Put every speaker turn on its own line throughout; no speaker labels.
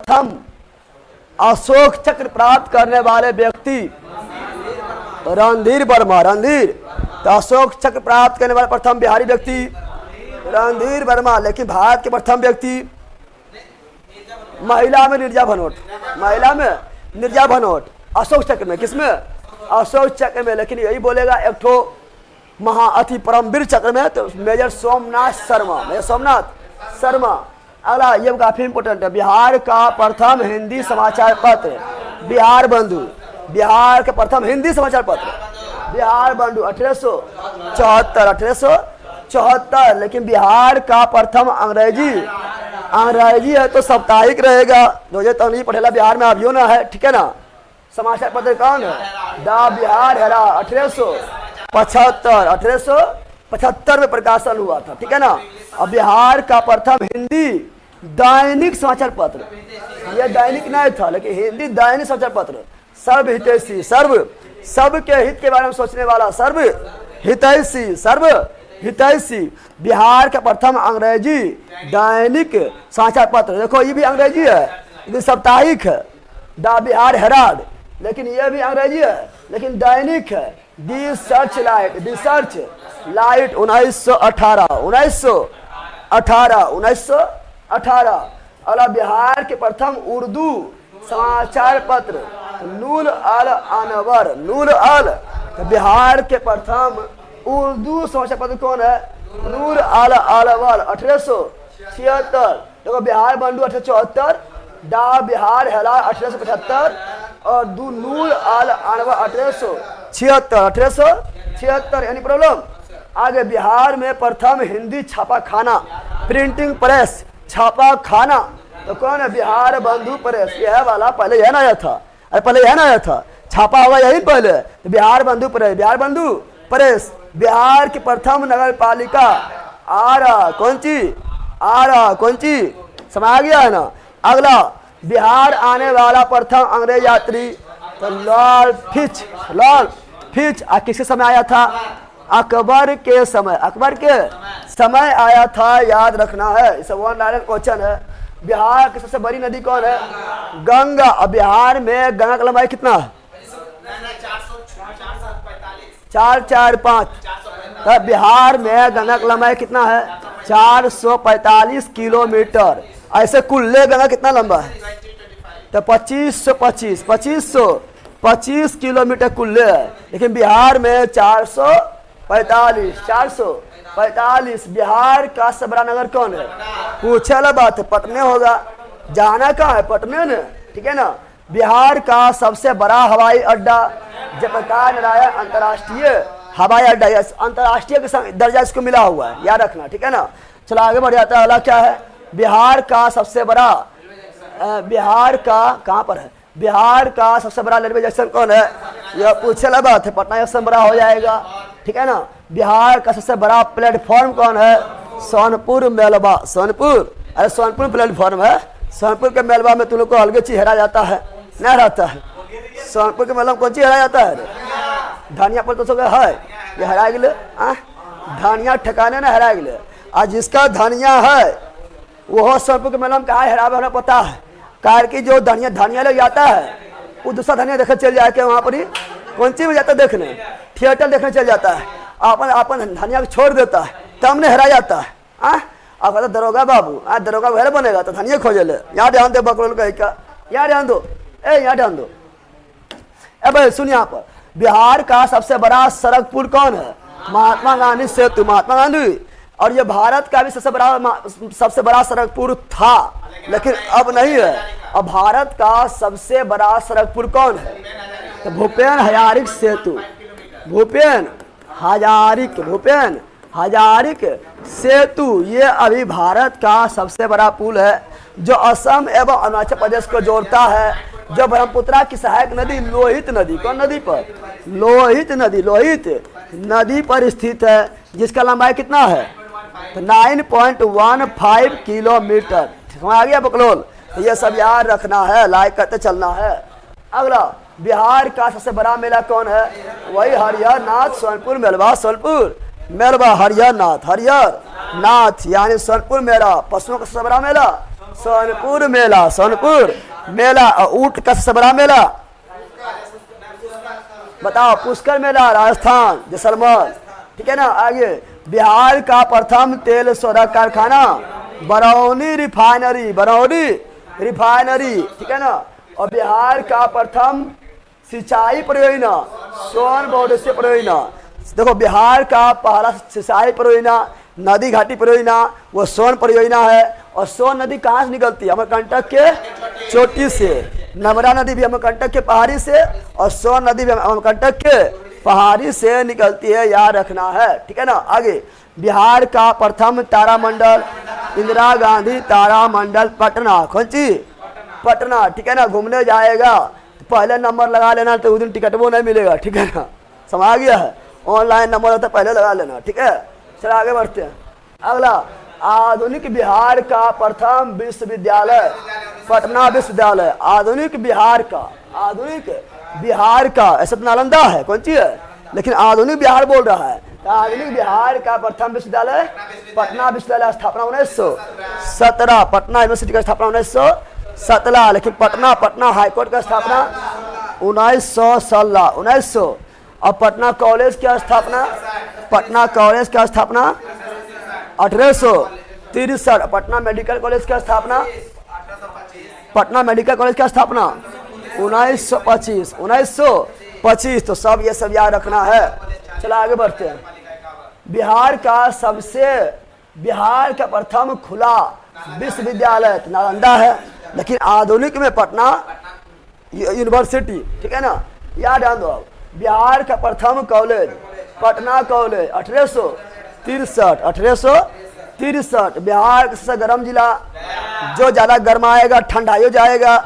प्रथम अशोक चक्र प्राप्त करने वाले व्यक्ति रणधीर वर्मा। रणधीर, तो अशोक चक्र प्राप्त करने वाले प्रथम बिहारी व्यक्ति रणधीर वर्मा। लेकिन भारत के प्रथम व्यक्ति महिला में नीरजा भनोट। महिला में नीरजा भनोट। अशोक चक्र में, किसमें? अशोक चक्र में। लेकिन यही बोलेगा एक ठो महाअति परमवीर चक्र में तो मेजर सोमनाथ शर्मा। मेजर सोमनाथ शर्मा। अगला ये काफी इंपोर्टेंट है। बिहार का प्रथम हिंदी समाचार पत्र बिहार बंधु। बिहार का प्रथम हिंदी समाचार पत्र बिहार बंधु 1874। लेकिन बिहार का प्रथम अंग्रेजी है तो साप्ताहिक रहेगा। रोजे तो नहीं पढ़ेला बिहार में अभियो ना है, ठीक है ना। समाचार पत्र कौन है? द बिहार हेरा 1875 में प्रकाशन हुआ था, ठीक है ना। अब बिहार का प्रथम हिंदी दैनिक समाचार पत्र, यह दैनिक नहीं था लेकिन हिंदी दैनिक समाचार पत्र सर्व हितैषी, सर्व के हित के बारे में सोचने वाला, सर्व हितैषी बिहार का प्रथम अंग्रेजी दैनिक समाचार पत्र। देखो ये भी अंग्रेजी है, ये साप्ताहिक है, द बिहार हेराल्ड। लेकिन ये भी अंग्रेजी है लेकिन दैनिक है, दी सर्च लाइट 1918। अगला बिहार के प्रथम उर्दू समाचार पत्र नूर अल अनवर। तो बिहार के प्रथम उर्दू समाचार पत्र कौन है? नूर अल अनवर 1876। देखो बिहार बंधु 1874, दा बिहार हेला 1875 और दू नूर अल अनवर 1876। यानी प्रॉब्लम आगे। बिहार में प्रथम हिंदी छापा खाना प्रिंटिंग प्रेस छापा खाना तो कौन है? बिहार बंधु प्रेस। यह वाला पहले यह ना आया था, अरे पहले यह ना आया था, छापा हुआ यही पहले तो बिहार बंधु प्रेस। बिहार बंधु प्रेस। बिहार की प्रथम नगर पालिका आरा। कौन ची समझ आ गया है ना। अगला बिहार आने वाला प्रथम अंग्रेज यात्री तो लॉर्ड फिच किसके समय आया था? अकबर के समय आया था, याद रखना है। इसे वन लाइन क्वेश्चन है। बिहार की सबसे बड़ी नदी कौन है? गंगा। अब बिहार में गंगा की लंबाई कितना है? 445। तब बिहार में गंगा की लंबाई कितना है? 445 किलोमीटर। ऐसे कुल्ले गंगा कितना लंबा है? तो 2525 किलोमीटर कुल्ले है। लेकिन बिहार में 445। बिहार का सबसे बड़ा नगर कौन है? पूछे वाला बात है, पटने होगा। जाना कहाँ है? पटने ने, ठीक है ना। बिहार का सबसे बड़ा हवाई अड्डा जयप्रकाश नारायण अंतर्राष्ट्रीय हवाई अड्डा, अंतर्राष्ट्रीय के दर्जा इसको मिला हुआ है, याद रखना, ठीक है ना। चलो आगे बढ़ जाता है। अगला क्या है? बिहार का सबसे बड़ा बिहार का कहाँ पर है? बिहार का सबसे बड़ा रेलवे स्टेशन कौन है? यह पूछे वाला बात है, पटना स्टेशन बड़ा हो जाएगा, ठीक है ना। बिहार का सबसे बड़ा प्लेटफॉर्म कौन है? सोनपुर मेलवा। अरे सोनपुर प्लेटफॉर्म है। सोनपुर के मेलवा में तुम लोग को अलग चीज हेरा जाता है, नहीं रहता है। सोनपुर के मेलवा में कौन चीज हेरा जाता है? धनिया पर तो है, ये हरा गए। धनिया ठिकाने ना हरा गए। आज जिसका धनिया है वो सोनपुर के मेला में कहा हेरावे होना पता है। कार की जो धनिया लग जाता है वो दूसरा धनिया देखने चल जाके वहाँ पर ही कौन सी में जाता है देखने, थिएटर देखने चल जाता है। अपन धनिया को छोड़ देता है तब ने हेरा जाता है। अब कहता दरोगा बाबू दरोगा वह बनेगा तो धनिया खोजे ले। यहाँ ध्यान दे बकरोल का, यहाँ ध्यान दो, यहाँ ध्यान दो। भाई सुन, यहाँ पर बिहार का सबसे बड़ा सड़क पुल कौन है? महात्मा गांधी सेतु। महात्मा गांधी। और ये भारत का भी सबसे बड़ा सड़क पुल था लेकिन अब नहीं है। अब भारत का सबसे बड़ा सड़क पुल कौन है? तो भूपेन हजारिक सेतु। ये अभी भारत का सबसे बड़ा पुल है जो असम एवं अरुणाचल प्रदेश को जोड़ता है, जो ब्रह्मपुत्रा की सहायक नदी लोहित नदी, कौन नदी पर? लोहित नदी पर स्थित है, जिसका लंबाई कितना है? तो 9.15 किलोमीटर। समझ आ गया बकलोल? ये सब याद रखना है, लाइक करते चलना है। अगला बिहार का सबसे बड़ा मेला कौन है? वही हरिहर नाथ सोनपुर मेलवा हरिहर नाथ यानी सोनपुर मेला। पशुओं का सबसे बड़ा मेला सोनपुर मेला, सोनपुर मेला। और ऊंट का सबसे बड़ा मेला बताओ, पुष्कर मेला, राजस्थान, जैसलमेर। ठीक है ना। आगे, बिहार का प्रथम तेल शोधक कारखाना बरौनी रिफाइनरी, बरौनी रिफाइनरी। ठीक है ना। और बिहार का प्रथम सिंचाई परियोजना सोन से परियोजना। देखो, बिहार का पहला सिंचाई परियोजना नदी घाटी परियोजना वो सोन परियोजना है। और सोन नदी कहाँ से निकलती है? अमरकंटक के चोटी से। नर्मदा नदी भी अमरकंटक के पहाड़ी से, और सोन नदी भी अमरकंटक के पहाड़ी से निकलती है, याद रखना है। ठीक है ना। आगे, बिहार का प्रथम तारामंडल इंदिरा गांधी तारामंडल पटना, कौन सी? पटना। ठीक है ना। घूमने जाएगा तो पहले नंबर लगा लेना, तो उस दिन टिकट वो नहीं मिलेगा। ठीक है ना, समझ आ गया है। ऑनलाइन नंबर होता है, पहले लगा लेना। ठीक है, चलो आगे बढ़ते हैं। अगला, आधुनिक बिहार का प्रथम विश्वविद्यालय पटना विश्वविद्यालय। आधुनिक बिहार का, आधुनिक बिहार का, ऐसा तो नालंदा है, कौन सी है, लेकिन आधुनिक बिहार बोल रहा है। तो आधुनिक बिहार का प्रथम विश्वविद्यालय पटना विश्वविद्यालय, स्थापना 1917। पटना यूनिवर्सिटी का स्थापना 1917। लेकिन पटना हाईकोर्ट का स्थापना 1916, 1900। और पटना कॉलेज की स्थापना, पटना कॉलेज का स्थापना 1863। पटना मेडिकल कॉलेज का स्थापना, पटना मेडिकल कॉलेज का स्थापना 1925, 1925। तो सब ये सब याद रखना है। चलो आगे बढ़ते हैं। बिहार का प्रथम खुला विश्वविद्यालय नालंदा है, लेकिन आधुनिक में पटना यूनिवर्सिटी। ठीक है ना, याद ध्यान दो। बिहार का प्रथम कॉलेज पटना कॉलेज 1863, 1863। बिहार का सबसे गर्म जिला, जो ज्यादा गर्माएगा ठंडाई जाएगा,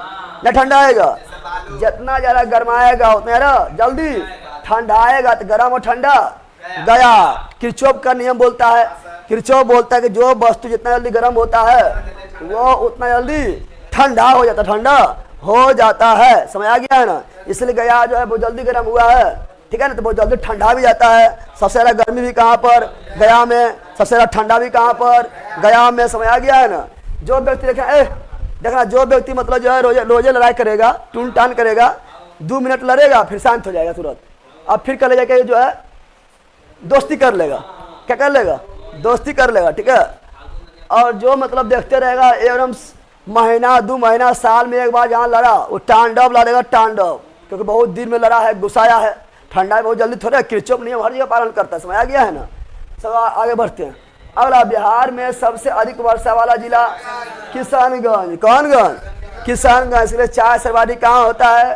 न ठंडाएगा, जितना ज्यादा गर्माएगा उतना जल्दी ठंडाएगा। तो गर्म और ठंडा गया। किरचॉफ का नियम बोलता है, किरचॉफ बोलता है कि जो वस्तु जितना जल्दी गर्म होता है वो उतना जल्दी ठंडा हो जाता, ठंडा हो जाता है। समझ आ गया है ना। इसलिए गया जो है बहुत जल्दी गर्म हुआ है। ठीक है ना, तो बहुत जल्दी ठंडा भी जाता है। सबसे ज्यादा गर्मी भी कहाँ पर? गया में। सबसे ज्यादा ठंडा भी कहाँ पर? गया में। समझ आ गया है ना। जो व्यक्ति देखना, जो व्यक्ति मतलब जो है रोजे लड़ाई करेगा, टून टान करेगा, 2 मिनट लड़ेगा, फिर शांत हो जाएगा तुरंत। अब फिर कर ले जाके जो है दोस्ती कर लेगा। क्या कर लेगा? दोस्ती कर लेगा। ठीक है। और जो मतलब देखते रहेगा एकदम महीना 2 महीना साल में एक बार जहाँ लड़ा, वो तांडव लड़ेगा, तांडव। क्योंकि बहुत दिन में लड़ा है, गुस्साया है। ठंडा बहुत जल्दी थोड़ा, किरचॉफ नियम हर जगह पालन करता है। समझ आ गया है ना। सब आगे बढ़ते हैं। अगला, बिहार में सबसे अधिक वर्षा वाला जिला किशनगंज। कौन गंज? किशनगंज। इसलिए चाय सर्वाधिक कहाँ होता है?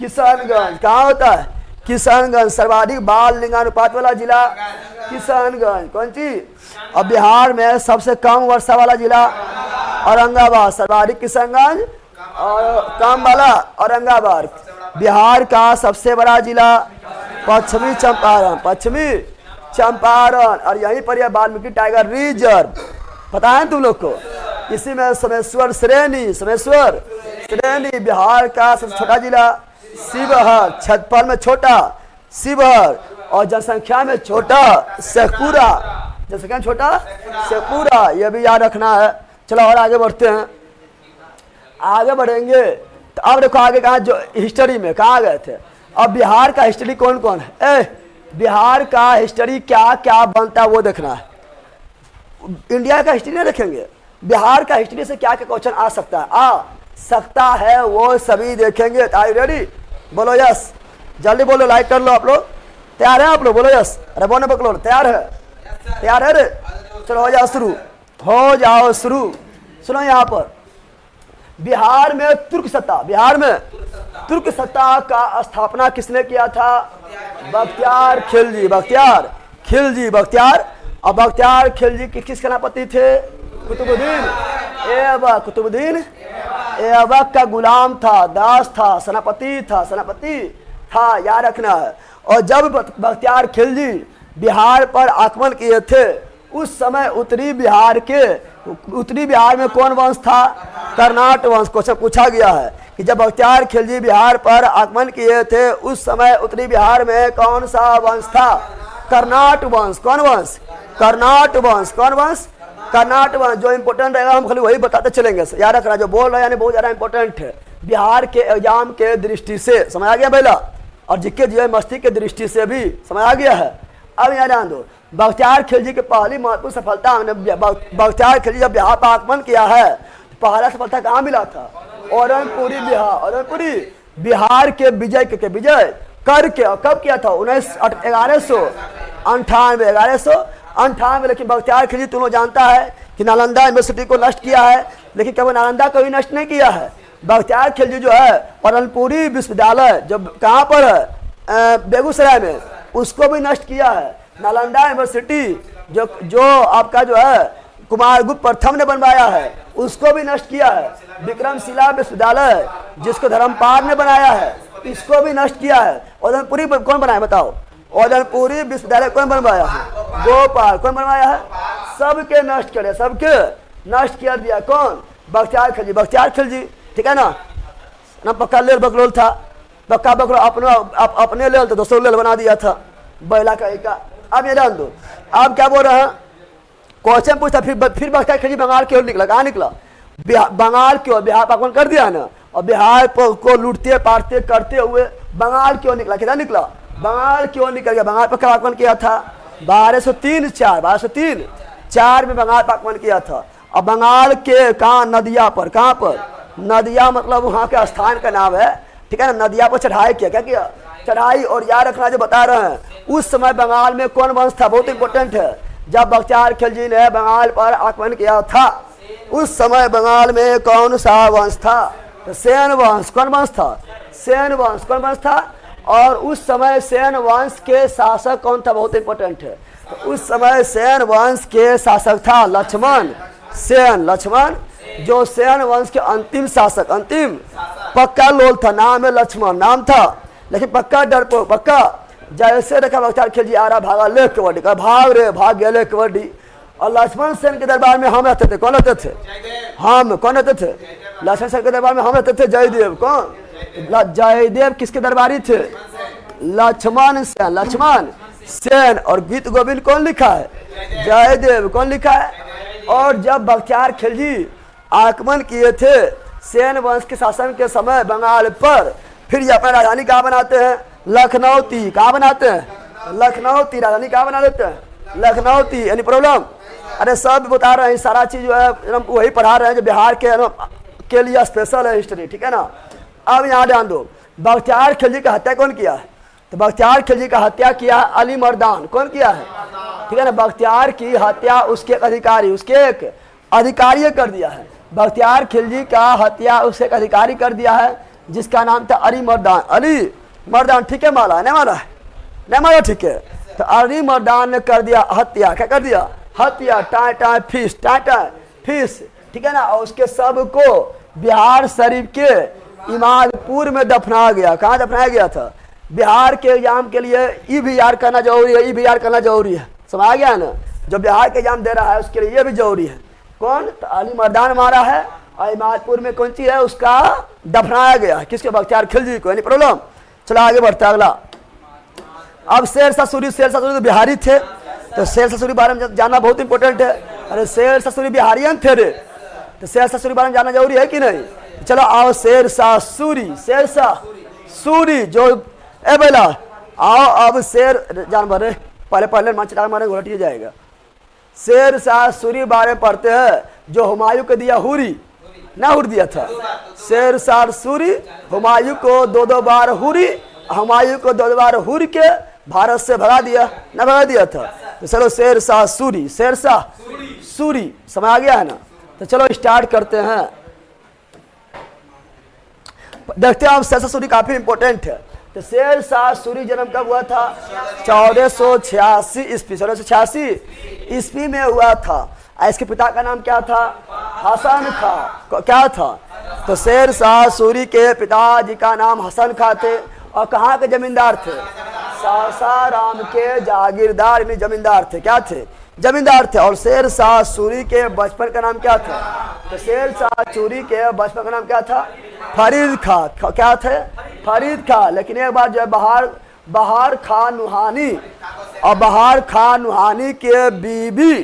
किशनगंज। कहाँ होता है? किशनगंज। सर्वाधिक बाल लिंगानुपात वाला जिला किशनगंज, कौन सी? और बिहार में सबसे कम वर्षा वाला जिला औरंगाबाद। सर्वाधिक किशनगंज और कम वाला औरंगाबाद। बिहार का सबसे बड़ा जिला पश्चिमी चंपारण, पश्चिमी चंपारण। और यहीं पर यह वाल्मीकि टाइगर रिजर्व, पता है तुम लोग को। इसी में सोमेश्वर श्रेणी, सोमेश्वर श्रेणी। बिहार का सबसे छोटा जिला शिवहर, क्षेत्रफल में छोटा शिवहर, और जनसंख्या में छोटा शेखपुरा। जनसंख्या में छोटा शेखपुरा, यह भी याद रखना है। चलो और आगे बढ़ते हैं। आगे बढ़ेंगे तो अब देखो आगे कहाँ, जो हिस्ट्री में कहाँ गए थे। अब बिहार का हिस्ट्री कौन कौन है? बिहार का हिस्ट्री क्या क्या बनता है वो देखना है। इंडिया का हिस्ट्री नहीं देखेंगे, बिहार का हिस्ट्री से क्या क्या क्वेश्चन आ सकता है, वो सभी देखेंगे। Are you ready? बोलो यस। जल्दी बोलो, लाइक कर लो। आप लोग तैयार हैं? आप लोग बोलो यस। अरे बोलो बकलो, तैयार है? तैयार है रे? चलो हो जाओ शुरू, हो जाओ शुरू। सुनो, यहाँ पर बिहार में तुर्क सत्ता, बिहार में तुर्क सत्ता का स्थापना किसने किया था? बख्तियार खिलजी, बख्तियार खिलजी, बख्तियार। और बख्तियार खिलजी किस सेनापति थे? कुतुबुद्दीन ऐबक, कुतुबुद्दीन ऐबक का गुलाम था, दास था, सेनापति था, सेनापति था, याद रखना है। और जब बख्तियार खिलजी बिहार पर आक्रमण किए थे, उस समय उत्तरी बिहार में कौन वंश था? कर्नाट वंश। क्वेश्चन पूछा गया है कि जब बख्तियार खिलजी बिहार पर आक्रमण किए थे, उस समय उत्तरी बिहार में कौन सा वंश था? कर्नाट वंश। कौन वंश? कर्नाट वंश। कौन वंश? कर्नाटक वंश जो इंपॉर्टेंट रहेगा हम खाली वही बताते चलेंगे, याद रखना जो बोल रहे हैं यानी बहुत ज्यादा इंपॉर्टेंट है बिहार के एग्जाम के दृष्टि से, समझ आ गया पहला, और जिक्के जीवन मस्ती के दृष्टि से भी समझ आ गया है। अब यहाँ ध्यान दो, बख्तियार खिलजी की पहली महत्वपूर्ण सफलता हमने बख्तियार खिलजी जब बिहार पर आक्रमण किया है तो पहला सफलता कहाँ मिला था? औरंगपुरी बिहार, औरंगपुरी बिहार के विजय के विजय करके, और कब किया था? 1198। लेकिन बख्तियार खिलजी तुम लोग जानता है कि नालंदा यूनिवर्सिटी को नष्ट किया है, लेकिन कभी नालंदा को भी नष्ट नहीं किया है। बख्तियार खिलजी जो है औरंगपुरी विश्वविद्यालय जब कहाँ पर है, बेगूसराय में, उसको भी नष्ट किया है। नालंदा यूनिवर्सिटी जो आपका जो है कुमारगुप्त प्रथम ने बनवाया है उसको भी नष्ट किया है। विक्रमशिला विश्वविद्यालय जिसको धर्मपाल ने बनाया है इसको भी नष्ट किया है। औरंगपुरी कौन बनाया बताओ? औरंगपुरी विश्वविद्यालय कौन बनवाया है? गोपाल। कौन बनवाया है? सबके नष्ट करे, सबके नष्ट कर दिया। कौन? बख्तियार खिलजी। बख्तियार खिलजी, ठीक है ना पक्का लेल बकलोल था, पक्का बकलोल अपने लेल तो दोस्तों लेल बना दिया था बैला का एक। अब ये जान दो, अब क्या बोल रहे हैं, क्वेश्चन पूछता फिर बख्तियार खिलजी बंगाल की ओर निकला। कहाँ निकला? बंगाल की ओर। बिहार पर आक्रमण कर दिया ना, और बिहार को लूटते पाटते करते हुए बंगाल की ओर निकला। किधर निकला? बंगाल की ओर निकल गया। बंगाल पर कब आक्रमण किया था? 1203-4 में बंगाल पर आक्रमण किया था। और बंगाल के कहाँ? नदिया पर। कहाँ पर? नदिया मतलब वहाँ के स्थान का नाम है, ठीक है ना। नदिया पर चढ़ाई किया। क्या किया? चढ़ाई। और याद रखना जो बता रहे हैं, उस समय बंगाल में कौन वंश था? बहुत इंपॉर्टेंट है। जब बख्तियार खिलजी ने बंगाल पर आक्रमण किया था उस समय बंगाल में कौन सा वंश था? तो सेन वंश। कौन वंश था? सेन वंश। कौन वंश था? और उस समय सेन वंश के शासक कौन था? बहुत इंपॉर्टेंट है। तो उस समय सेन वंश के शासक था लक्ष्मण सेन। लक्ष्मण जो सेन वंश के अंतिम शासक, अंतिम पक्का लोल था, नाम है लक्ष्मण, नाम था, लेकिन पक्का डरपोक, पक्का। जैसे देखा बख्तियार खिलजी आ रहा, भागा ले कबड्डी का, भाग रे, भाग गया ले कबड्डी। और लक्ष्मण सेन के दरबार में हम रहते थे। कौन रहते थे? हम। कौन रहते थे? लक्ष्मण सेन के दरबार में हम रहते थे। जयदेव। कौन? जयदेव किसके दरबारी थे? लक्ष्मण सेन। लक्ष्मण सेन। और गीत गोविंद कौन लिखा है? जयदेव। कौन लिखा है? और जब बख्तियार खिलजी आक्रमण किए थे सेन वंश के शासन के समय बंगाल पर, फिर ये अपना राजधानी कहाँ बनाते हैं? लखनऊती। कहाँ बनाते हैं? लखनऊती। राजधानी कहाँ बना लेते हैं? लखनऊती। Any problem? अरे सब बता रहे हैं, सारा चीज जो है हम वही पढ़ा रहे हैं जो बिहार के लिए स्पेशल है हिस्ट्री, ठीक है ना। अब यहाँ ध्यान दो, बख्तियार खिलजी का हत्या कौन किया है? तो बख्तियार खिलजी का हत्या किया अली मर्दान। कौन किया है? ठीक है ना। बख्तियार की हत्या उसके एक अधिकारी कर दिया है। बख्तियार खिलजी का हत्या उसके एक अधिकारी कर दिया है जिसका नाम था अली मर्दान। अली मर्दान, ठीक है, माला नहीं माला है? नहीं माला, ठीक है। तो अली मर्दान ने कर दिया हत्या। क्या कर दिया? हत्या। टाँ फीस, टाँ फीस, ठीक है ना। और उसके सब को बिहार शरीफ के इमादपुर में दफनाया गया। कहाँ दफनाया गया था? बिहार के एग्जाम के लिए EVR करना जरूरी है, EVR करना जरूरी है, समझ आ गया ना। जो बिहार के एग्जाम दे रहा है उसके लिए ये भी जरूरी है। कौन? तो अली मर्दान मारा है और इमादपुर में कौन सी है उसका दफनाया गया। किसके? बख्तियार खिलजी को। Any problem? चलो आगे बढ़ते अगला। अब शेरशाह सूरी। शेरशाह सूरी तो बिहारी थे, तो शेरशाह सूरी बारे में जानना बहुत इंपॉर्टेंट है। अरे शेरशाह सूरी बिहारियन थे रे, तो शेरशाह सूरी बारे में जानना जरूरी है कि नहीं? चलो आओ, शेरशाह सूरी। शेरशाह सूरी जो ए बेला आओ, अब शेर जानवर है, पहले मारे मारे घोट जाएगा। शेरशाह सूरी बारे पढ़ते हैं जो हुमायूं को दिया हुरी, ना हुर दिया था। शेरशाह सूरी हुमायूं को 2 बार हुरी, हुमायूं को 2 बार हुर के भारत से भगा दिया, ना भगा दिया था। तो चलो शेरशाह सूरी, शेरशाह सूरी समझ आ गया है ना। तो चलो स्टार्ट करते हैं, देखते हैं। अब शेरशाह सूरी काफी इंपॉर्टेंट है। तो शेरशाह सूरी जन्म कब हुआ था? 1486 ईस्वी। 1486 ईस्वी में हुआ था। इसके पिता का नाम क्या था? हसन खां। क्या था? तो शेरशाह सूरी के पिताजी का नाम हसन खां थे। और कहाँ के जमींदार थे? सासाराम के जागीरदार में जमींदार थे। क्या थे? जमींदार थे। और शेरशाह सूरी के बचपन का नाम क्या था? तो शेरशाह सूरी के बचपन का नाम क्या था? फरीद खां। क्या थे? फरीद खां। लेकिन एक बार जो है बहार खां नुहानी, और बहार खां नुहानी के बीबी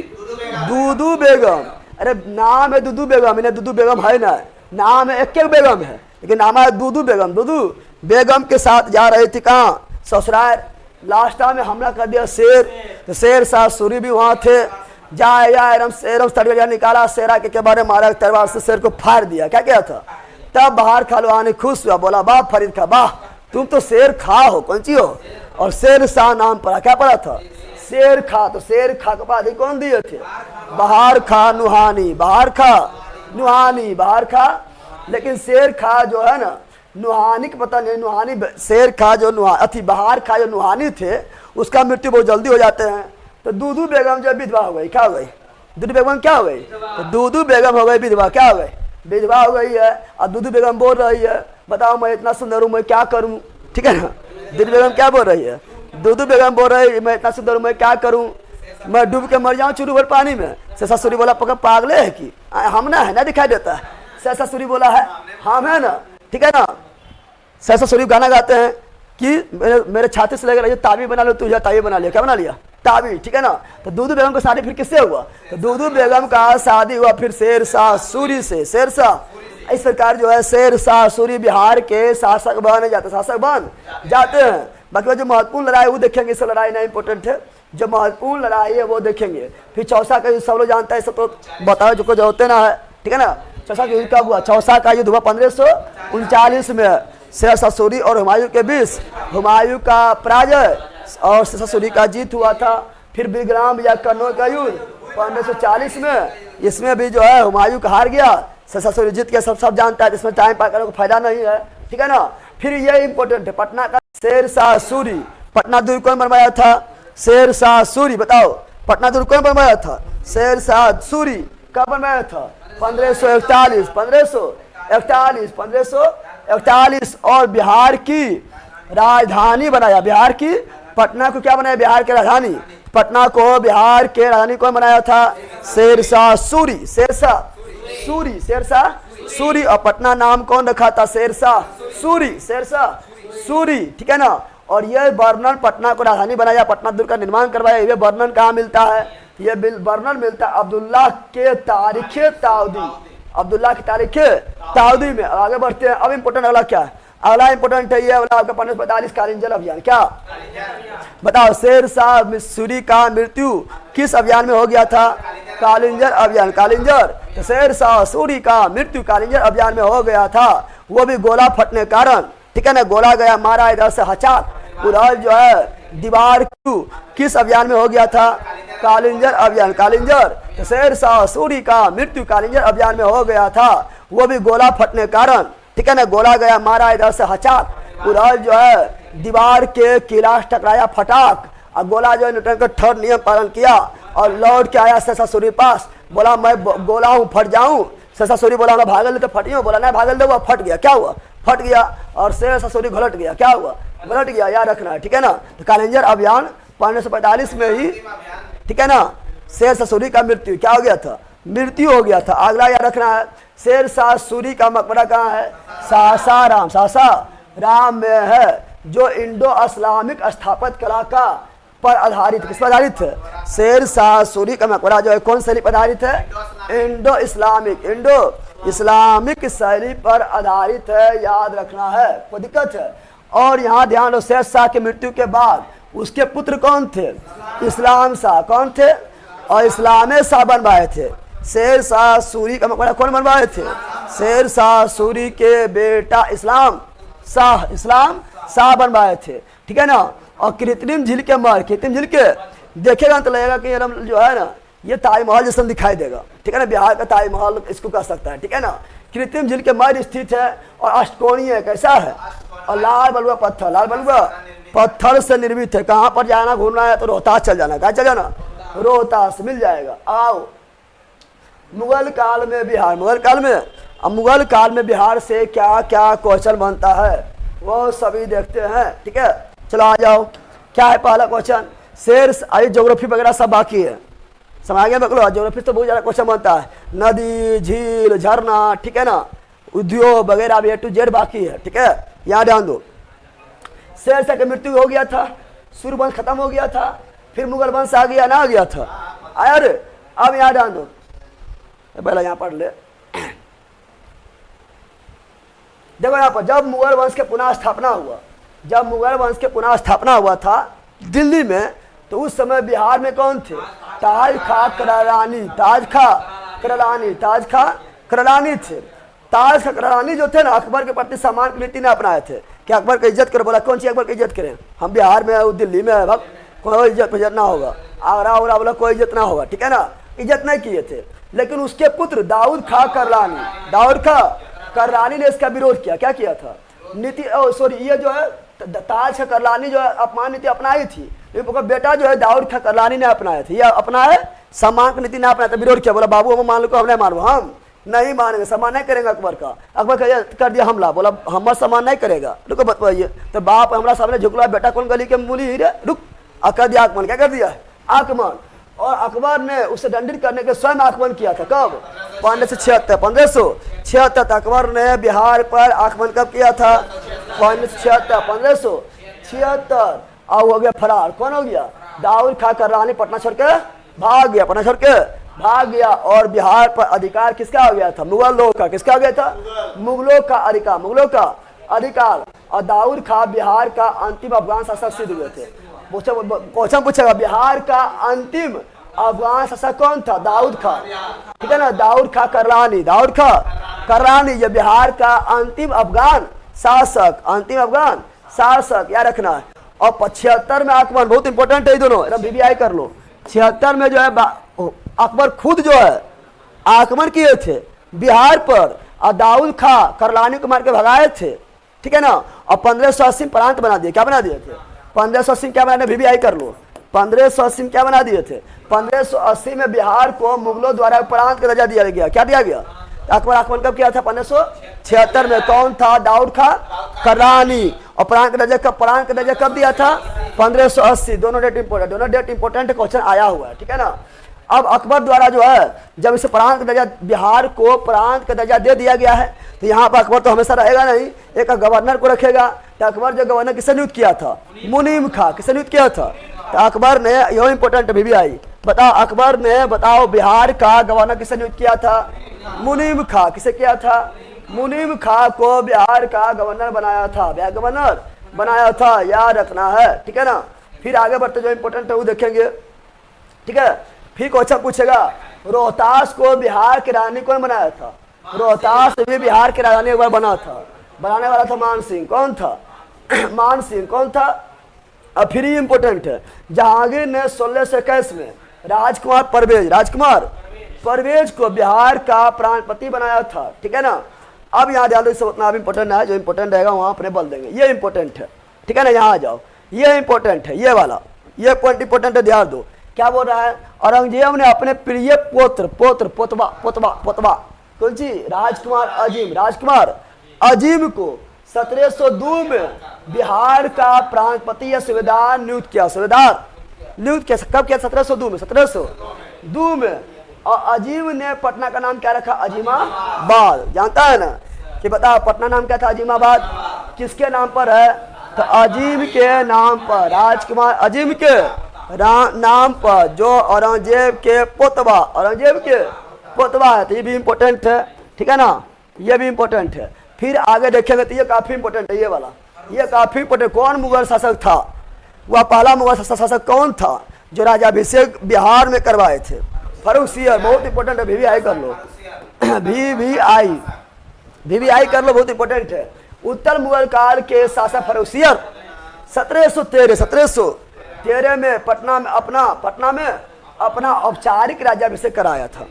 दूदू बेगम। अरे नाम है दूदू बेगम, इन्हें दूदू बेगम है ना, नाम है एक बेगम है, लेकिन नाम है दूदू बेगम। दूदू बेगम के साथ जा रही थी कहाँ, ससुराल। लास्ट टाइम में हमला कर दिया शेर, तो शेर शाह सूरी भी वहाँ थे। जाए शेरम तलवार निकाला, शेरा के बारे मारा, तलवार से शेर को फाड़ दिया। क्या क्या था, तब बाहर खलवानी खुश हुआ, बोला वाह फरीद खा, वाह तुम तो शेर खा हो, कौन सी हो। और शेर शाह नाम पड़ा, क्या पड़ा था, शेर खा। तो शेर खा के बाद कौन दिए थे, बाहर खा नुहानी, बाहर खा नुहानी, बाहर खा। लेकिन शेर खा जो है ना, नुहानी का पता नहीं, नुहानी शेर खा जो बाहर खा जो नुहानी थे, उसका मृत्यु बहुत जल्दी हो जाते हैं। तो दूदू बेगम जब विधवा हो गई, क्या हो गई, दूदू बेगम क्या हो गई, तो दूदू बेगम हो गई विधवा, क्या हो गई, विधवा हो गई है। और दूदू बेगम बोल रही है, बताओ मैं इतना सुंदर हूँ, मैं क्या करूँ, ठीक है ना। दूदू बेगम क्या बोल रही है, दूदू बेगम बोल रही है मैं इतना सुंदर हूँ, मैं क्या करूँ, मैं डूब के मर जाऊँ चुरू भर पानी में। से ससुरी बोला पका पागले है कि हम ना है ना, दिखाई देता है। से ससुरी बोला है हम है ना, ठीक है ना। से ससुरी गाना गाते हैं कि मेरे छाती से लेकर ताबी बना लो, तुझे ताबी बना लिया, क्या बना लिया, ताबी, ठीक है ना। तो दूदू बेगम का शादी फिर किससे हुआ, तो दूदू बेगम का शादी हुआ फिर शेर शाह सूरी से। शेर शाह इस प्रकार जो है शेर शाह सूरी बिहार के शासक बन जाते हैं। बाकी जो महत्वपूर्ण लड़ाई वो देखेंगे, सब लड़ाई नहीं इंपॉर्टेंट है, जो महत्वपूर्ण लड़ाई है वो देखेंगे। फिर चौसा का युद्ध सब लोग जानता है, सब तो बताओ जो कुछ होते ना है, ठीक है ना। चौसा का युद्ध कब हुआ, चौसा का युद्ध हुआ 1539 में, शेर शाह सूरी और हुमायूं के बीच। हुमायूं का पराजय और शेर शाह सूरी का जीत हुआ था। फिर बिग्राम या कन्नौज का युद्ध 1540 में, इसमें भी जो है हुमायूं का हार गया, शेर शाह सूरी जीत के सब जानता है, इसमें टाइम पास करने को फायदा नहीं है, ठीक है ना। फिर ये इंपॉर्टेंट है, पटना का शेर शाह सूरी, पटना दुर्ग कौन बनवाया था, शेर शाह सूरी। बताओ पटना दुर्ग कौन बनवाया था, शेर शाह सूरी। कब बनवाया था, 1541 और बिहार की राजधानी बनाया, बिहार की पटना को क्या बनाया, बिहार की राजधानी। पटना को बिहार के राजधानी कौन बनाया था, शेर शाह सूरी, शेर शाह सूरी, शेर शाह सूरी। और पटना नाम कौन रखा था, शेर शाह सूरी, शेर शाह सूरी, ठीक है ना। और ये वर्णन पटना को राजधानी बनाया, पटना दुर्ग का निर्माण करवाया, ये वर्णन कहाँ मिलता है, ये वर्णन मिलता है अब्दुल्ला के तारीखे ताउदी, अब्दुल्ला की तारीखे ताउदी में। आगे बढ़ते हैं, अब इंपोर्टेंट अगला क्या है, अगला इंपोर्टेंट है ये वाला आपका 1545 कालिंजर अभियान। क्या बताओ, शेर शाह सूरी का मृत्यु किस अभियान में हो गया था, कालिंजर अभियान, कालिंजर। तो शेर शाह सूरी का मृत्यु कालिंजर अभियान में हो गया था, वो भी गोला फटने कारण, ठीक है ना, गोला गया मारा इधर से हचाक, उधर जो है दीवार किस अभियान में हो गया था, कालिंजर अभियान, कालिंजर। तो शेर शाह सूरी का मृत्यु कालिंजर अभियान में हो गया था, वो भी गोला फटने कारण, ठीक है ना, गोला गया मारा इधर से हचाक, उधर जो है दीवार के किलास टकराया फटाक, और गोला जो है न्यूटन का थर्ड नियम पालन किया और लौट के आया शेर शाह सूरी पास, बोला मैं गोला हूँ फट जाऊँ। शेर शाह सूरी बोला मैं भागल तो फटी हूँ, बोला नहीं भागल दे, वो फट गया, क्या हुआ, फट गया। और शेर शाह सूरी घुलट गया, क्या हुआ, घुलट गया, याद रखना है, ठीक है ना। तो कालिंजर अभियान 1545 में ही, ठीक है ना, शेर शाह सूरी का मृत्यु क्या हो गया था, मृत्यु हो गया था। अगला याद रखना है, शेर शाह सूरी का मकबरा कहाँ है, सासाराम, सासाराम में है, जो इंडो इस्लामिक स्थापत्य कला का पर आधारित, किस पर आधारित है, शेर शाह सूरी का मकबरा जो है कौन शैली पर आधारित है, इंडो इस्लामिक शैली पर आधारित है, याद रखना है, कोई दिक्कत है। और यहाँ ध्यान दो, शेर शाह की मृत्यु के बाद उसके पुत्र कौन थे, इस्लाम शाह, कौन थे, और इस्लाम शाह बनवाए थे। शेर शाह सूरी का मकबरा कौन बनवाए थे, शेर शाह सूरी के बेटा इस्लाम शाह बनवाए थे, ठीक है ना। और कृत्रिम झील के महल, कृत्रिम झील के देखेगा तो लगेगा कि जो है ना ये ताजमहल जैसा दिखाई देगा, ठीक है ना, बिहार का ताजमहल इसको कह सकता है, ठीक है ना। कृत्रिम झील के महल स्थित है और अष्टकोणीय है, कैसा है, और लाल बलुआ पत्थर से निर्मित है। कहाँ पर जाना घूमना है तो रोहतास चल जाना, कहाँ चल जाना, रोहतास मिल जाएगा। आओ मुगल काल में बिहार, मुगल काल में बिहार से क्या क्या क्वेश्चन बनता है वो सभी देखते हैं, ठीक है। चलो आ जाओ, क्या है पहला क्वेश्चन, शेर, आई ज्योग्राफी वगैरह सब बाकी है, समझ गया बकलो, ज्योग्राफी तो बहुत ज़्यादा क्वेश्चन बनता है, नदी झील झरना, ठीक है ना, उद्योग वगैरह भी A to Z बाकी है, ठीक है। यहाँ ध्यान दो, शेर शाह की मृत्यु हो गया था, सूर्य वंश खत्म हो गया था, फिर मुगल वंश आ गया ना, आ गया था, अरे अब यहाँ ध्यान दो, पहले यहाँ पढ़ ले। देखो यहाँ पर जब मुगल वंश के पुनः स्थापना हुआ, जब मुगल वंश के पुनः स्थापना हुआ था दिल्ली में, तो उस समय बिहार में कौन थे? ताज खा कररानी, ताज खा कररानी, ताज खा कररानी थे। ताज खा कररानी जो थे ना, अकबर के प्रति सम्मान की नीति ने अपनाए थे कि अकबर की इज्जत करो। बोला कौन सी अकबर की इज्जत करें? हम बिहार में है, दिल्ली में है, भक्त कोई इज्जत ना होगा, आगरा उगरा बोला कोई इज्जत ना होगा, ठीक है ना, इज्जत नहीं किए थे। लेकिन उसके पुत्र दाऊद खा कररानी, दाऊद खा कररानी ने इसका विरोध किया। क्या किया था? नीति सॉरी, ये जो है ताज खा कररानी जो है अपमान नीति अपनाई थी, लेकिन बेटा जो है दाऊद खा कररानी ने अपनाए थे। ये अपनाए, सम्मान की नीति ने अपनाया था, विरोध किया। बोला बाबू हम मान लो, हम नहीं मानो, हम नहीं मानेंगे, सम्मान नहीं करेंगे अकबर का। अकबर का कर दिया हमला, बोला हम सम्मान नहीं करेगा। रुको बताइए, तो बाप हमारा सामने झुकला, बेटा कौन गली के मूली हीरे, रुक कर दिया आक्रमण। क्या कर दिया? आक्रमण। और अकबर ने उसे दंडित करने के स्वयं आक्रमण किया था। कब? 1576 अकबर ने बिहार पर आक्रमण कब किया था? 1576। अब हो गया फरार। कौन हो गया? दाऊद खा कररानी पटना छोड़ के भाग गया, पटना छोड़ के भाग गया। और बिहार पर अधिकार किसका हो गया था? मुगल लोग का। किसका हो गया था? मुगलों का अधिकार, मुगलों का अधिकार। और दाऊद खा बिहार का अंतिम अफगान शासक सिद्ध हुए थे। क्वेश्चन पूछेगा, बिहार का अंतिम अफगान शासक कौन था? दाऊद खा, ठीक है ना, दाऊद खा कररानी, दाऊद खा कररानी ये बिहार का अंतिम अफगान शासक, अंतिम अफगान शासक, याद रखना है। और 76 में आक्रमण, बहुत इंपॉर्टेंट है, दोनों एकदम VVI कर लो। 76 में जो है अकबर खुद जो है आक्रमण किए थे बिहार पर, और दाऊद खा कररानी को मार के भगाए थे, ठीक है ना। और 1580 प्रांत बना दिए। क्या बना दिए थे? 1580 क्या बनाने? VVI कर लो। 1580 क्या बना दिए थे? 1580 में बिहार को मुगलों द्वारा प्रांत का दर्जा दिया गया। क्या दिया गया? अकबर आक्रमण कब किया था? 1576 में। कौन था? दाऊद खा कररानी। और प्रांत का दर्जा कब दिया था? 1580। दोनों डेट इंपोर्टेंट क्वेश्चन आया हुआ है, ठीक है ना। अब अकबर द्वारा जो है जब इसे प्रांत का दर्जा, बिहार को प्रांत का दर्जा दे दिया गया है, तो यहाँ पर अकबर तो हमेशा रहेगा नहीं, एक गवर्नर को रखेगा। तो अकबर जो गवर्नर किसने नियुक्त किया था? मुनीम खा। किसने नियुक्त किया था? तो अकबर ने, यह इंपोर्टेंट VVI बताओ, अकबर ने बताओ बिहार का गवर्नर किसने नियुक्त किया था? मुनीम खा। किसे किया था? मुनीम खा को बिहार का गवर्नर बनाया था, गवर्नर बनाया था, याद रखना है, ठीक है ना। फिर आगे बढ़ते जो इंपोर्टेंट है वो देखेंगे, ठीक है। फिर क्वेश्चन पूछेगा, रोहतास को बिहार की राजधानी कौन बनाया था? रोहतास भी बिहार की राजधानी एक बार बना था, बनाने वाला था मान सिंह। कौन था? मान सिंह। कौन था? अब फिर ही इंपोर्टेंट है, जहांगीर ने 1621 में राजकुमार परवेज को बिहार का प्राणपति बनाया था, ठीक है ना। अब यहाँ ध्यान दो, उतना अब इंपोर्टेंट है, जो इंपोर्टेंट रहेगा वहां अपने बल देंगे। ये इंपोर्टेंट है, ठीक है ना, यहाँ आ जाओ। ये इंपोर्टेंट है, ये वाला, ये पॉइंट इंपोर्टेंट है, ध्यान दो। क्या बोल रहा है? औरंगजेब ने अपने प्रिय पोतवा कौन सी? राजकुमार अजीम को 1702 में बिहार का प्रांतपति या सूबेदार नियुक्त किया। कब किया? 1702 में। और अजीम ने पटना का नाम क्या रखा? अजीमाबाद। जानता है ना कि बता पटना नाम क्या था? अजीमाबाद। किसके नाम पर है? तो अजीम के नाम पर, राजकुमार अजीम के नाम पर, जो औरंगजेब के पोतवा है। तो ये भी इंपॉर्टेंट है, ठीक है ना, ये भी इंपॉर्टेंट है। फिर आगे देखेंगे तो ये काफी इंपॉर्टेंट है, ये वाला, ये काफी इंपॉर्टेंट। कौन मुगल शासक था? वह पहला मुगल शासक कौन था जो राज्याभिषेक बिहार में करवाए थे? फर्रुखसियर। बहुत इंपॉर्टेंट है, VVI कर लो, VVI कर लो, बहुत इंपॉर्टेंट है। उत्तर मुगल काल के शासक फर्रुखसियर 1713 में पटना में अपना औपचारिक राज्याभिषेक कराया था।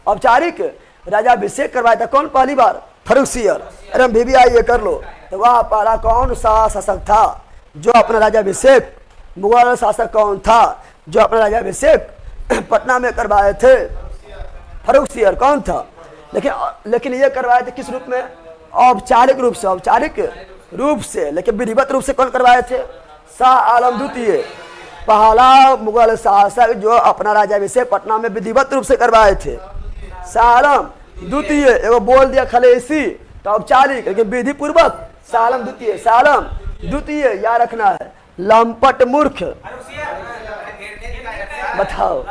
औपचारिक राज्याभिषेक करवाया था कौन पहली बार? फर्रुखसियर। अरे VVI ये कर लो। तो वह पहला कौन सा शासक था जो अपना राज्याभिषेक, मुगल शासक कौन था जो अपना राज्याभिषेक पटना में करवाए थे? फर्रुखसियर। कौन था? लेकिन ये करवाए थे किस रूप में? औपचारिक रूप से। लेकिन विधिवत रूप से कौन करवाए थे? शाह आलम द्वितीय, पहला मुगल शासक जो अपना राज्याभिषेक पटना में विधिवत रूप से करवाए थे। शाह आलम द्वितीय, एगो बोल दिया खलेसी तो औपचारिक, लेकिन विधि पूर्वक शाह आलम द्वितीय, याद रखना है। लंपट मूर्ख, बताओ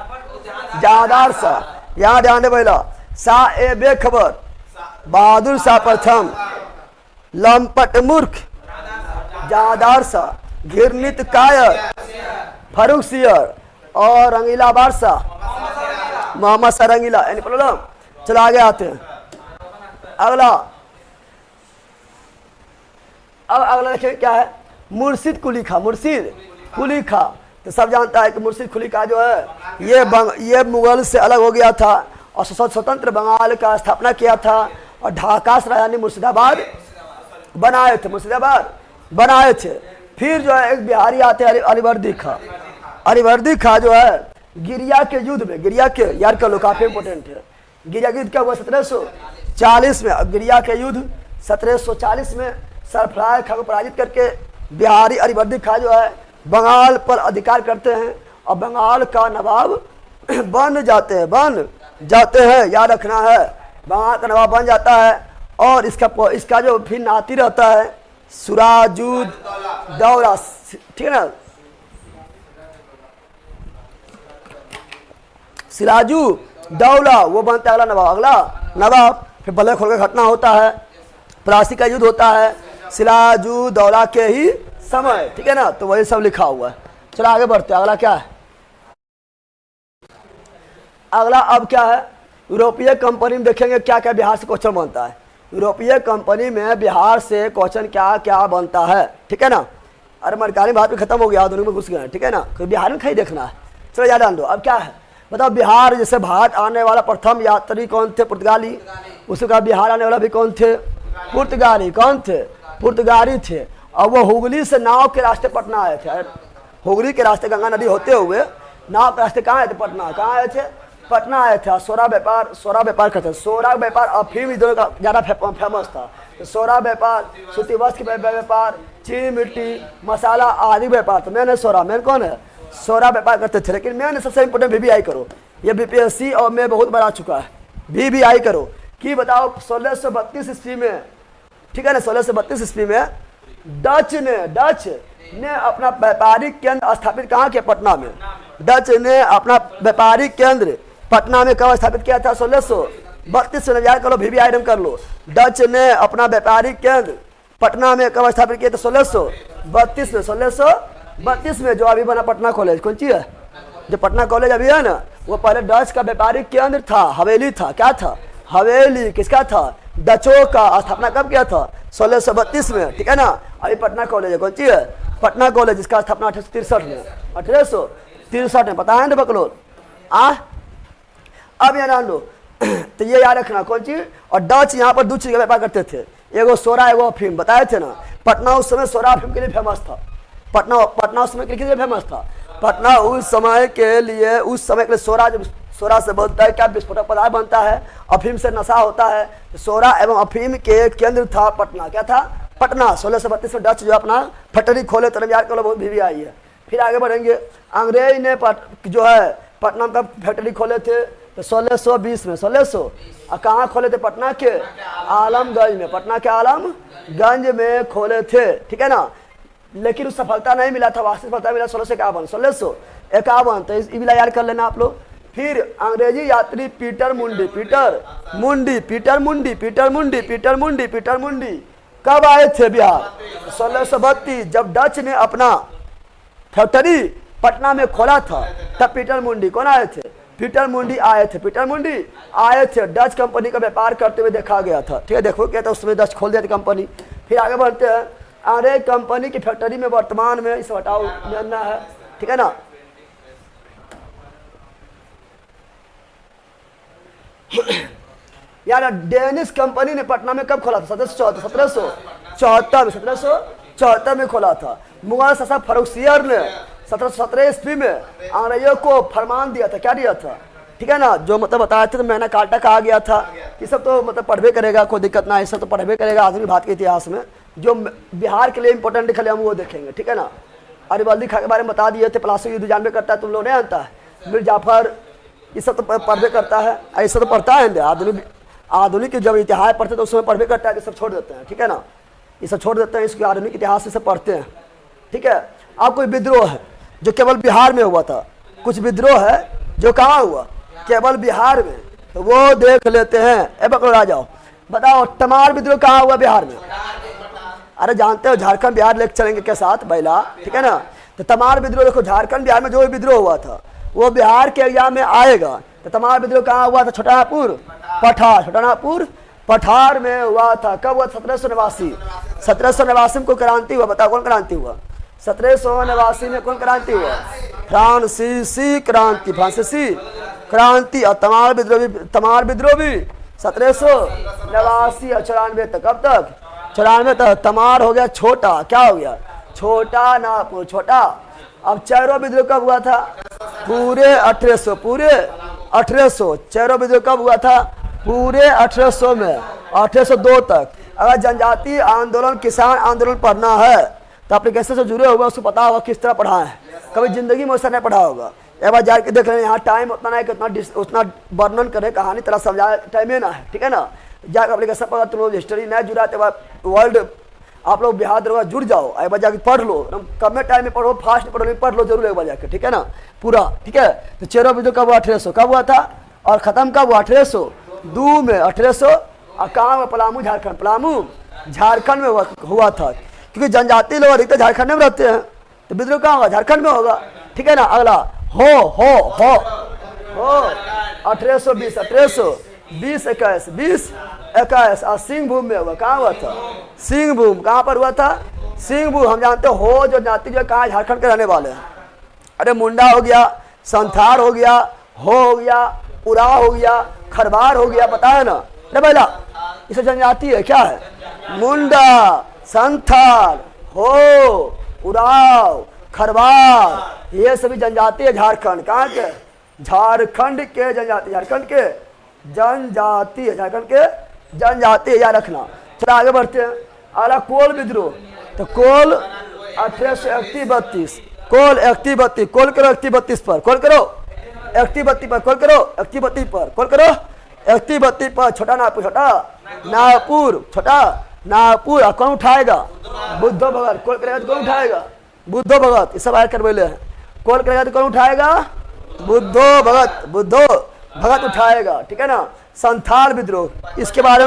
जहादार शाह, यहाँ ध्यान दे पहला, शाह ए बेखबर, बहादुर शाह प्रथम, लंपट मूर्ख, जहादार शाह, घृणित कायर, फरुख सियर और रंगीला बादशाह, मोहम्मद शाह रंगीला। Any problem? चलो आगे आते हैं। अगला, अब अगला देखिए क्या है, मुर्शिद कुली खां। मुर्शिद कुली खां तो सब जानता है कि मुर्शिद कुली खां जो है ये मुगल से अलग हो गया था और स्वतंत्र बंगाल का स्थापना किया था और ढाका से राजधानी मुर्शिदाबाद बनाए थे, मुर्शिदाबाद बनाए थे। फिर जो है एक बिहारी आते हैं अलीवर्दी खां। अलीवर्दी खां जो है गिरिया के युद्ध में, गिरिया के यार का लो काफी इंपोर्टेंट है, गिरिया के युद्ध क्या हुआ 1740 में, गिरिया के युद्ध 1740 में सरफराज खां को पराजित करके बिहारी अलीवर्दी खां जो है बंगाल पर अधिकार करते हैं और बंगाल का नवाब बन जाते हैं, याद रखना है, बंगाल का नवाब बन जाता है। और इसका जो फिर नाती रहता है सिराजुद्दौला, ठीक है ना, सिराजुद्दौला वो बनता है अगला नवाब। फिर बल्ले खोल के घटना होता है, प्लासी का युद्ध होता है सिराजुद्दौला के ही समय, ठीक है ना, तो वही सब लिखा हुआ है। चलो आगे बढ़ते हैं। अगला क्या है, अगला अब क्या है, यूरोपीय कंपनी में देखेंगे क्या क्या बिहार से क्वेश्चन बनता है। यूरोपीय कंपनी में बिहार से क्वेश्चन क्या क्या बनता है, ठीक है ना। अरे मरकानी भारत में खत्म हो गया, दोनों में घुस गए, ठीक है ना, कोई बिहार में कहीं देखना है। चलो याद आन दो। अब क्या है बताओ, बिहार जैसे भारत आने वाला प्रथम यात्री कौन थे? पुर्तगाली। उसके बाद बिहार आने वाला भी कौन थे? पुर्तगाली। कौन थे? पुर्तगाली थे। और वो हुगली से नाव के रास्ते पटना आए थे, हुगली के रास्ते गंगा नदी होते हुए नाव के रास्ते कहाँ आए थे? पटना। कहाँ आए थे? पटना आए थे। सोरा व्यापार करते, सोरा व्यापार अफीम इधर का ज़्यादा फेमस था। तो सोरा व्यापार, सूती वस्त्र के व्यापार, चीनी मिट्टी, मसाला आदि व्यापार। तो मैंने सोरा, मैंने कौन है? सोरा व्यापार करते थे। लेकिन मैंने सबसे इंपोर्टेंट VBI करो, ये BPSC और मैं बहुत बार आ चुका है। VBI करो कि बताओ 1632 ईस्वी में, ठीक है ना, 1632 ईस्वी में डच ने अपना व्यापारिक केंद्र स्थापित कहाँ किया? पटना में। डच ने अपना व्यापारिक केंद्र पटना में कब स्थापित किया था? 1632 में। याद करो, VBI कर लो। डच ने अपना व्यापारिक केंद्र पटना में कब स्थापित किया था? 1632 में। 1632 में जो अभी बना पटना कॉलेज, कौन सी है? जो पटना कॉलेज अभी है ना, वो पहले डच का व्यापारिक केंद्र था, हवेली था। क्या था? हवेली। किसका था? डचों का। स्थापना कब किया था? 1632 में, ठीक है ना। अभी पटना कॉलेज है, कौन सी है? पटना कॉलेज, जिसका स्थापना 1863 में, 1863 में। पता है ना बकलोल? अब ये जान लो तो ये याद रखना कौन चीज। और डच यहाँ पर 2 चीज का व्यापार करते थे, एगो सोरा एगो अफीम। बताए थे ना, पटना उस समय सोरा अफीम के लिए फेमस था। पटना उस समय के लिए फेमस था। पटना उस समय के लिए सोरा से बनता है क्या? विस्फोटक पदार्थ बनता है, अफीम से नशा होता है। सोरा एवं अफीम के केंद्र था पटना। क्या था? पटना। 1632 में डच जो अपना फैक्ट्री खोले, तरफ याद करो, बहुत VBI है। फिर आगे बढ़ेंगे। अंग्रेज ने जो है पटना का फैक्ट्री खोले थे तो 1620 में। 1600 कहाँ खोले थे? पटना के आलमगंज में। पटना के आलमगंज में खोले थे, ठीक है ना। लेकिन उस सफलता नहीं मिला था, वास्तविक सफलता मिला 1651। तो इस इबिला याद कर लेना आप लोग। फिर अंग्रेजी यात्री पीटर मुंडी कब आए थे बिहार? 1632, जब डच ने अपना फैक्ट्री पटना में खोला था, तब पीटर मुंडी कौन आए थे? पीटर मुंडी आए थे। डच कंपनी का व्यापार करते हुए देखा गया था, ठीक है। देखो क्या था, उसमें डच खोल दिया था कंपनी। फिर आगे बढ़ते हैं। अंग्रेज कंपनी की फैक्ट्री में वर्तमान में इस हटाओ जानना है, ठीक है ना। यार डेनिश कंपनी ने पटना में कब खोला था? 1774 में खोला था। मुगल शासक फर्रुख सियर ने 1717 ईस्वी में अंग्रेजों को फरमान दिया था। क्या दिया था? ठीक है ना, जो मतलब बताया था, तो मैंने काल्टा कहा गया था। ये सब तो मतलब पढ़वे करेगा, कोई दिक्कत ना, ये सब तो पढ़वे करेगा आधुनिक भारत के इतिहास में। जो बिहार के लिए इंपॉर्टेंट खाली हम वो देखेंगे, ठीक है ना। अरिवल्दी खां के बारे में बता दिए थे, प्लासी युद्ध जानवे करता है, तुम लोग नहीं जानता है। मीर जाफर, ये सब तो पढ़वे करता है, ऐसा तो पढ़ता है। आधुनिक जब इतिहास पढ़ते तो उसमें पढ़वे करता है, ये सब छोड़ देते हैं, ठीक है ना। ये सब छोड़ देते हैं, इसके आधुनिक इतिहास से सब पढ़ते हैं, ठीक है। अब कोई विद्रोह है जो केवल बिहार में हुआ था, कुछ विद्रोह है जो कहाँ हुआ? केवल बिहार में, तो वो देख लेते हैं। ए बकलो आ जाओ, बताओ तमार विद्रोह कहाँ हुआ बिहार में? अरे जानते हो झारखंड बिहार लेके चलेंगे के साथ बैला, ठीक है ना। तो तमार विद्रोह देखो, झारखंड बिहार में जो भी विद्रोह हुआ था वो बिहार के एग्जाम में आएगा। तो तमार विद्रोह कहाँ हुआ था? छोटानागपुर पठार, छोटानागपुर पठार में हुआ था। कब हुआ? 1789। 1789 में कोई क्रांति हुआ, बताओ कौन क्रांति हुआ? 1789 में कौन क्रांति हुआ? फ्रांसीसी क्रांति, फ्रांसीसी क्रांति। और तमार विद्रोह भी 1789 और 94 तक। कब तक? 94 तक। तमार हो गया छोटा, क्या हो गया? छोटा नागपुर, छोटा। अब चैरो विद्रोह कब हुआ था? पूरे 1800, पूरे 1800। चैरो विद्रोह कब हुआ था? पूरे 1800 में, 1802 तक। अगर जनजातीय आंदोलन, किसान आंदोलन पढ़ना है तो एप्लीकेशन से जुड़े होगा, उसको पता होगा किस तरह पढ़ा है। कभी जिंदगी में उसने नहीं पढ़ा होगा। एक बार जाके देख रहे हैं, यहाँ टाइम उतना नहीं कि उतना वर्णन करे, कहानी तरह समझाए, टाइम ही ना है, ठीक है ना। जाकर एप्लीकेशन पढ़ा, तुम लोग हिस्ट्री नहीं जुड़ा तो वर्ल्ड आप लोग बिहार दरबार जुड़ जाओ, एक बार जाके पढ़ लो। कम में टाइम में पढ़ो, फास्ट पढ़ो, पढ़ लो जरूर एक बार जाके, ठीक है ना पूरा, ठीक है। तो चेरो विद्रोह कब हुआ? 1800 कब हुआ था और खत्म कब हुआ? 1802 में, 1800। और कहाँ हुआ? पलामू, झारखंड। पलामू झारखंड में हुआ था, क्योंकि जनजातीय लोग अधिकतर झारखंड में रहते हैं, तो विद्रोह कहाँ होगा? झारखंड में होगा, ठीक है ना। अगला हो 1820, 1820, 21 और सिंहभूम में हुआ। कहाँ हुआ था? सिंहभूम। कहाँ पर हुआ था? सिंहभूम। हम जानते हो जो जाति जो कहाँ, झारखंड के रहने वाले हैं। अरे मुंडा हो गया, संथाल हो गया, हो गया, उराव हो गया, खरवार हो गया, पता है ना? अरे बेला ये सब जनजाति है, क्या है? मुंडा, संथाल, हो, उराव, खरवार, ये सभी जनजाति है झारखंड। कहाँ के? झारखंड के जनजाति, झारखंड के जनजाति है, झारखंड के जनजाति, याद रखना। चलो आगे बढ़ते हैं। अगला कोल विद्रोह। तो कोल 1831, कोल 31, कोल करो 31 पर, कोल करो 31 पर, कोल करो 31 पर, कोल करो 31 पर। छोटा नागपुर, छोटा नागपुर, छोटा नागपुर। कौन उठाएगा? बुद्धो भगत। कोल करेगा तो कौन उठाएगा? बुद्धो भगत। ये सब आए कर बोले हैं। कोल करेगा तो कौन उठाएगा? बुद्धो भगत, बुद्धो भगत उठाएगा, ठीक है ना। संथाल विद्रोह, इसके बारे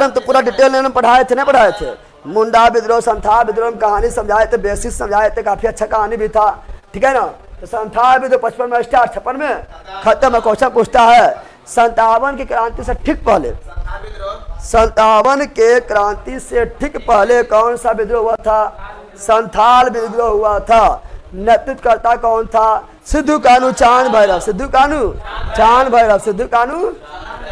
में तो पूरा डिटेल में पढ़ाए थे, नहीं पढ़ाए थे? मुंडा विद्रोह, संथाल विद्रोह में कहानी समझाए थे, बेसिस समझाए थे, काफी अच्छा कहानी भी था, ठीक है ना। तो संथाल विद्रोह 55 में स्टार्ट, 56 में खत्म है। क्वेश्चन पूछता है 57 की क्रांति से ठीक पहले, 57 के क्रांति से ठीक पहले कौन सा विद्रोह हुआ था? संथाल विद्रोह हुआ था। नेतृत्वकर्ता कौन था? सिद्धू कानू चांद भैरव, सिद्धू कानू चांद भैरव, सिद्धू कानू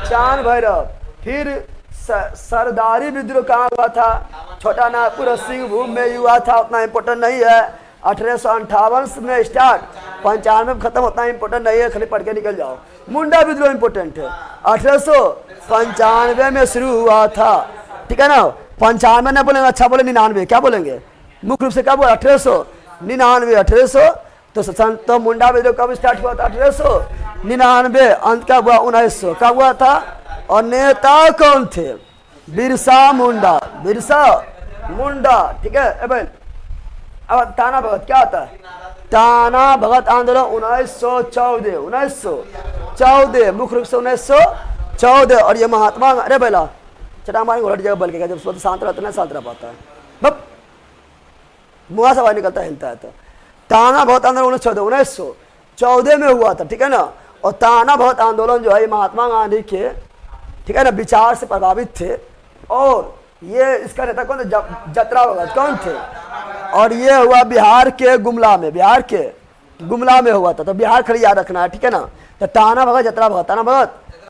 चांद भैरव। फिर सरदारी विद्रोह कहाँ हुआ था? छोटा नागपुर और सिंहभूम में हुआ था, उतना इम्पोर्टेंट नहीं है। 1858 में स्टार्ट, 95 में खत्म, उतना इम्पोर्टेंट नहीं है, खाली पढ़ के निकल जाओ। मुंडा विद्रोह इम्पोर्टेंट है, 1895 में शुरू हुआ था, ठीक है ना। 95 नहीं बोलेंगे, अच्छा बोले 99, क्या बोलेंगे? मुख्य रूप से क्या बोला? 1899, 1800। तो मुंडा विद्रोह कब स्टार्ट हुआ था? 1899। अंत का हुआ 1900। कब हुआ था? और नेता कौन थे? बिरसा मुंडा, बिरसा मुंडा, ठीक है। अब ताना भगत क्या होता है? ताना भगत आंदोलन 1914, 1914, मुख्य रूप से 1914। और ये महात्मा, अरे बेला चटा मारेंगे उलट जगह बल के, जब स्वतः शांत रहता है, शांत रह पाता है, बब मुआ से बाहर निकलता है, हिलता है। तो ताना भगत आंदोलन 1914 में हुआ था, ठीक है ना। और ताना भगत आंदोलन जो है महात्मा गांधी के, ठीक है ना, विचार से प्रभावित थे। और ये इसका नेता कौन थे? जतरा भगत कौन थे? और ये हुआ बिहार के गुमला में, बिहार के गुमला में हुआ था। तो बिहार खड़ी याद रखना है, ठीक है ना। तो ताना भगत, जतरा भगत, ताना भगत